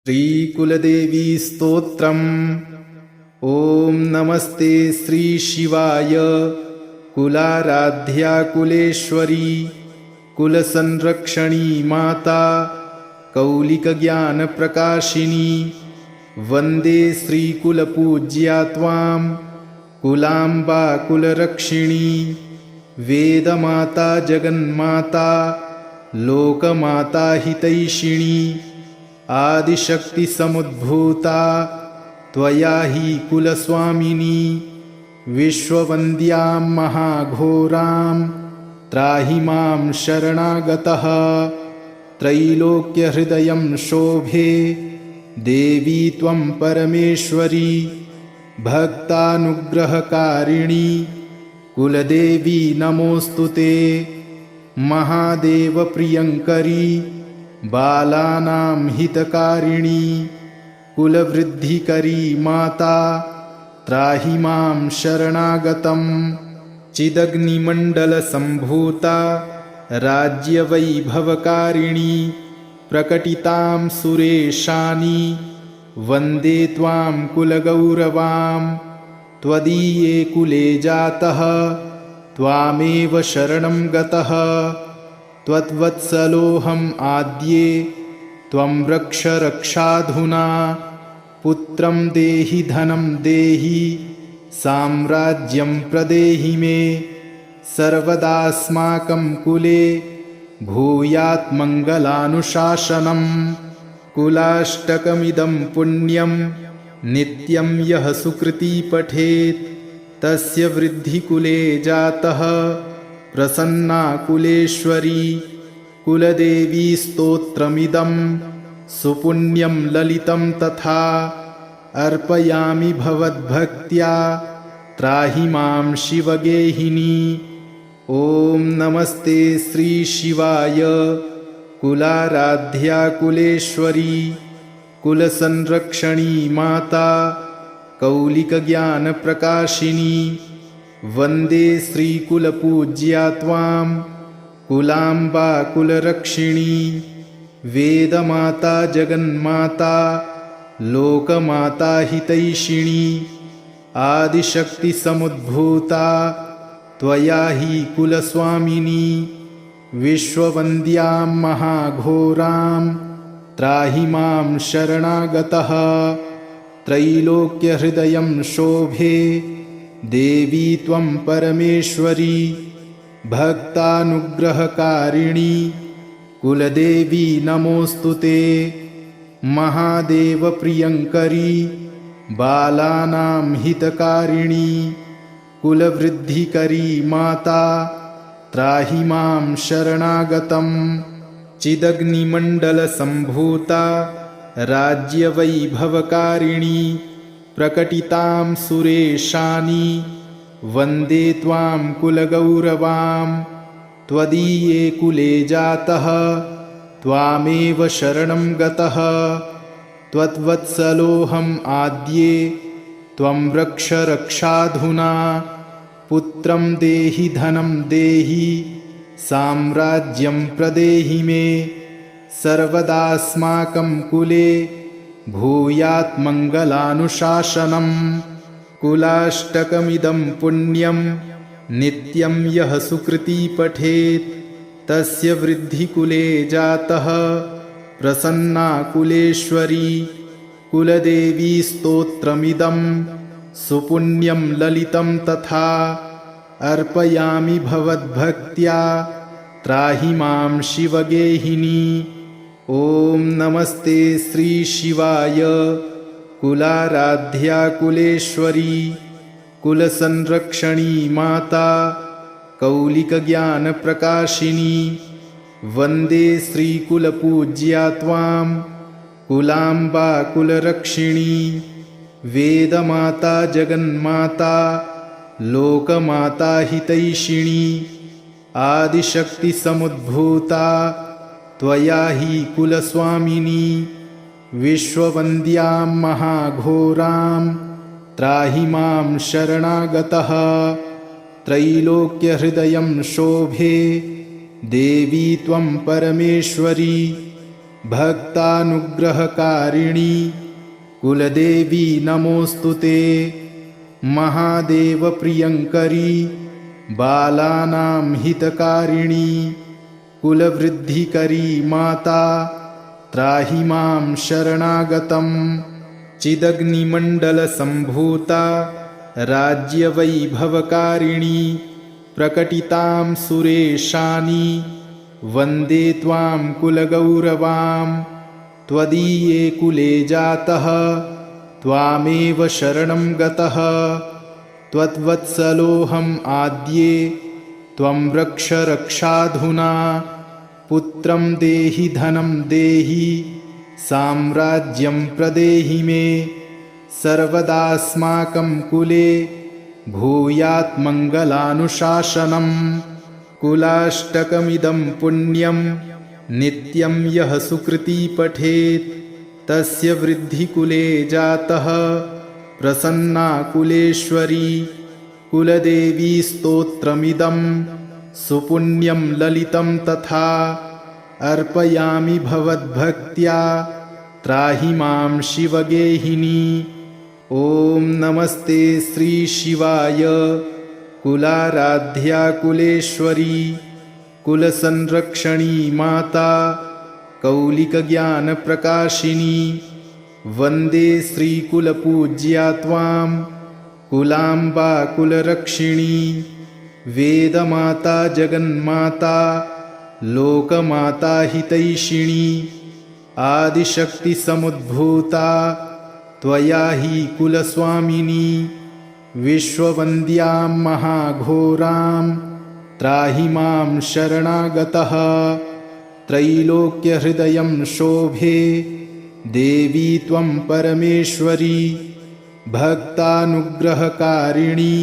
श्रीकुलदेवी स्तोत्रम्। ॐ नमस्ते श्रीशिवाय कुलाराध्या कुलेश्वरी कुलसंरक्षणी माता कौलिकज्ञानप्रकाशिनी वन्दे श्रीकुलपूज्या त्वां कुलाम्बा कुलरक्षिणी वेदमाता जगन्माता लोकमाता हितैषिणी आदिशक्तिसमुद्भूता त्वया हि कुलस्वामिनी विश्ववन्द्यां महाघोरां त्राहि मां शरणागतः त्रैलोक्यहृदयं शोभे देवी त्वं परमेश्वरी भक्तानुग्रहकारिणी कुलदेवी नमोऽस्तुते महादेवप्रियङ्करी बालानां हितकारिणी कुलवृद्धिकरी माता त्राहि मां शरणागतं चिदग्निमण्डलसम्भूता राज्यवैभवकारिणी प्रकटितां सुरेशानी वन्दे त्वां कुलगौरवां त्वदीये कुले जातः त्वामेव शरणं गतः त्वद्वत्सलोऽहम् आद्ये त्वं रक्ष रक्षाधुना पुत्रं देहि धनं देहि साम्राज्यं प्रदेहि मे सर्वदास्माकं कुले भूयात् मङ्गलानुशासनं कुलाष्टकमिदं पुण्यं नित्यं यः सुकृती पठेत् तस्य वृद्धिकुले जातः प्रसन्ना कुलेश्वरी कुलदेवी स्तोत्रमिदं सुपुण्यं ललितं तथा अर्पयामि भवद्भक्त्या त्राहि मां शिवगेहिनी। ॐ नमस्ते श्रीशिवाय कुलाराध्या कुलेश्वरी कुलसंरक्षणी माता कौलिकज्ञानप्रकाशिनी वन्दे श्रीकुलपूज्या त्वां कुलाम्बा कुलरक्षिणी वेदमाता जगन्माता लोकमाता हितैषिणी आदिशक्तिसमुद्भूता त्वया हि कुलस्वामिनी विश्ववन्द्यां महाघोरां त्राहि मां शरणागतः त्रैलोक्यहृदयं शोभे देवी त्वं परमेश्वरी भक्तानुग्रहकारिणी कुलदेवी नमोऽस्तुते महादेवप्रियङ्करी बालानां हितकारिणी कुलवृद्धिकरी माता त्राहि मां शरणागतं चिदग्निमण्डलसम्भूता राज्यवैभवकारिणी प्रकटितां सुरेशानी वन्दे त्वां कुलगौरवां त्वदीये कुले जातः त्वामेव शरणं गतः त्वद्वत्सलोऽहम् आद्ये त्वं रक्ष रक्षाधुना पुत्रं देहि धनं देहि साम्राज्यं प्रदेहि मे सर्वदास्माकं कुले भूयात् मङ्गलानुशासनं कुलाष्टकमिदं पुण्यं नित्यं यः सुकृती पठेत् तस्य वृद्धिकुले जातः प्रसन्ना कुलेश्वरी कुलदेवी स्तोत्रमिदं सुपुण्यं ललितं तथा अर्पयामि भवद्भक्त्या त्राहि मां शिवगेहिनी। ॐ नमस्ते श्रीशिवाय कुलाराध्या कुलेश्वरी कुलसंरक्षणी माता कौलिकज्ञानप्रकाशिनी वन्दे श्रीकुलपूज्या त्वां कुलाम्बा कुलरक्षिणी वेदमाता जगन्माता लोकमाता हितैषिणी आदिशक्तिसमुद्भूता त्वया हि कुलस्वामिनी विश्ववन्द्यां महाघोरां त्राहि मां शरणागतः त्रैलोक्यहृदयं शोभे देवी त्वं परमेश्वरी भक्तानुग्रहकारिणी कुलदेवी नमोऽस्तुते। महादेवप्रियङ्करी बालानां हितकारिणी कुलवृद्धिकरी माता त्राहि मां शरणागतं। चिदग्निमण्डलसम्भूता राज्यवैभवकारिणी प्रकटितां सुरेशानि वन्दे त्वां कुलगौरवां। त्वदीये कुले जातः त्वामेव शरणं गतः। त्वद्वत्सलोऽहम् आद्ये त्वं रक्ष रक्षाधुना। पुत्रं देहि धनं देहि साम्राज्यं प्रदेहि मे। सर्वदास्माकं कुले भूयात् मङ्गलानुशासनम्। कुलाष्टकमिदं पुण्यं नित्यं यः सुकृती पठेत् तस्य वृद्धिकुले जातः प्रसन्ना कुलेश्वरी। कुलदेवी स्तोत्रमिदं सुपुण्यं ललितं तथा अर्पयामि भवद्भक्त्या त्राहि मां शिवगेहिनी। ॐ नमस्ते श्रीशिवाय कुलाराध्या कुलेश्वरी कुलसंरक्षणी माता कौलिकज्ञानप्रकाशिनी। वन्दे श्रीकुलपूज्या त्वां कुलाम्बा कुलरक्षिणी। वेदमाता जगन्माता लोकमाता हितैषिणी। आदिशक्तिसमुद्भूता त्वया हि कुलस्वामिनी। विश्ववन्द्यां महाघोरां त्राहि मां शरणागतः। त्रैलोक्यहृदयं शोभे देवी त्वं परमेश्वरी। भक्तानुग्रहकारिणी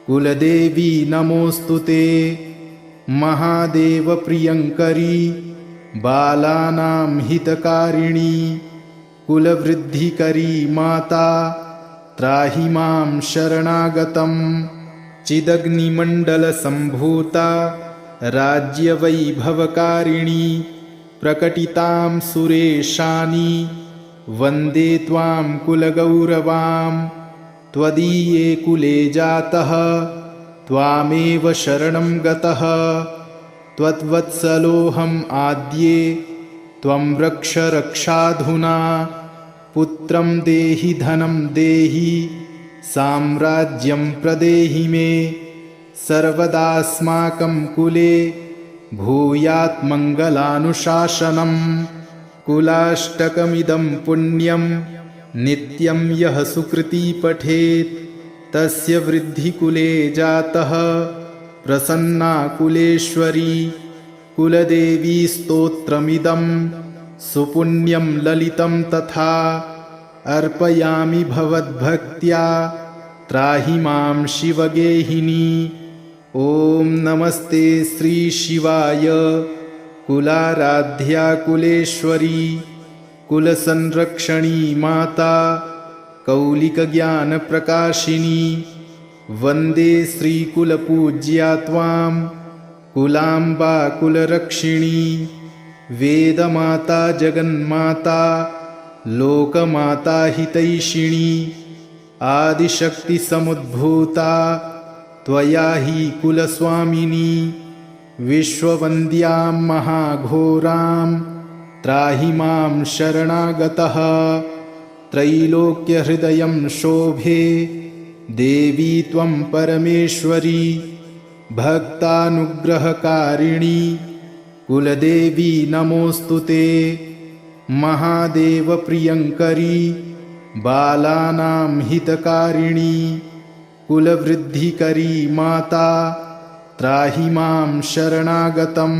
कुलदेवी नमोऽस्तुते। महादेवप्रियङ्करी बालानां हितकारिणी कुलवृद्धिकरी माता त्राहि मां शरणागतं। चिदग्निमण्डलसम्भूता राज्यवैभवकारिणी प्रकटितां सुरेशानि वन्दे त्वां कुलगौरवां। त्वदीये कुले जातः त्वामेव शरणं गतः। त्वद्वत्सलोऽहम् आद्ये त्वं रक्ष रक्षाधुना। पुत्रं देहि धनं देहि साम्राज्यं प्रदेहि मे। सर्वदास्माकं कुले भूयात् मङ्गलानुशासनम्। कुलाष्टकमिदं पुण्यं नित्यं यः सुकृती पठेत् तस्य वृद्धिकुले जातः प्रसन्ना कुलेश्वरी। कुलदेवी स्तोत्रमिदं सुपुण्यं ललितं तथा अर्पयामि भवद्भक्त्या त्राहि मां शिवगेहिनी। ॐ नमस्ते श्रीशिवाय कुलाराध्या कुलेश्वरी कुलसंरक्षणी माता कौलिकज्ञानप्रकाशिनी। वन्दे श्रीकुलपूज्या त्वां कुलाम्बा कुलरक्षिणी। वेदमाता जगन्माता लोकमाता हितैषिणी। आदिशक्तिसमुद्भूता त्वया हि कुलस्वामिनी। विश्ववन्द्यां महाघोरां त्राहि मां शरणागतः। त्रैलोक्यहृदयं शोभे देवी त्वं परमेश्वरी। भक्तानुग्रहकारिणी कुलदेवी नमोऽस्तुते। महादेवप्रियङ्करी बालानां हितकारिणी कुलवृद्धिकरी माता त्राहि मां शरणागतं।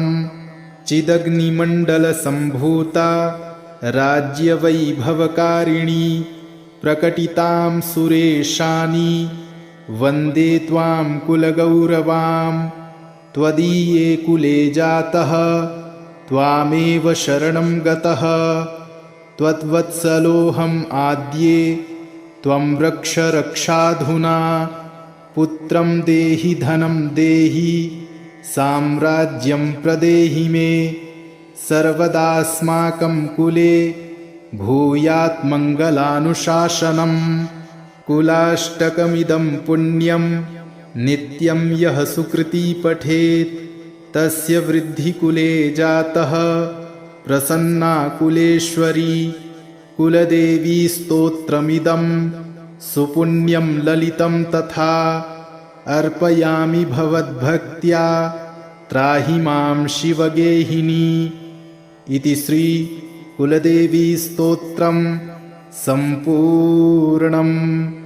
चिदग्निमण्डलसम्भूता राज्यवैभवकारिणी प्रकटितां सुरेशानि वन्दे त्वां कुलगौरवां। त्वदीये कुले जातः त्वामेव शरणं गतः। त्वद्वत्सलोऽहम् आद्ये त्वं रक्ष रक्षाधुना। पुत्रं देहि धनं देहि साम्राज्यं प्रदेहि मे। सर्वदास्माकं कुले भूयात् मङ्गलानुशासनम्। कुलाष्टकमिदं पुण्यं नित्यं यः सुकृती पठेत् तस्य वृद्धिकुले जातः प्रसन्ना कुलेश्वरी। कुलदेवी स्तोत्रमिदं सुपुण्यं ललितं तथा अर्पयामि भवद्भक्त्या त्राहि मां शिवगेहिनी। इति श्री कुलदेवी स्तोत्रं सम्पूर्णम्।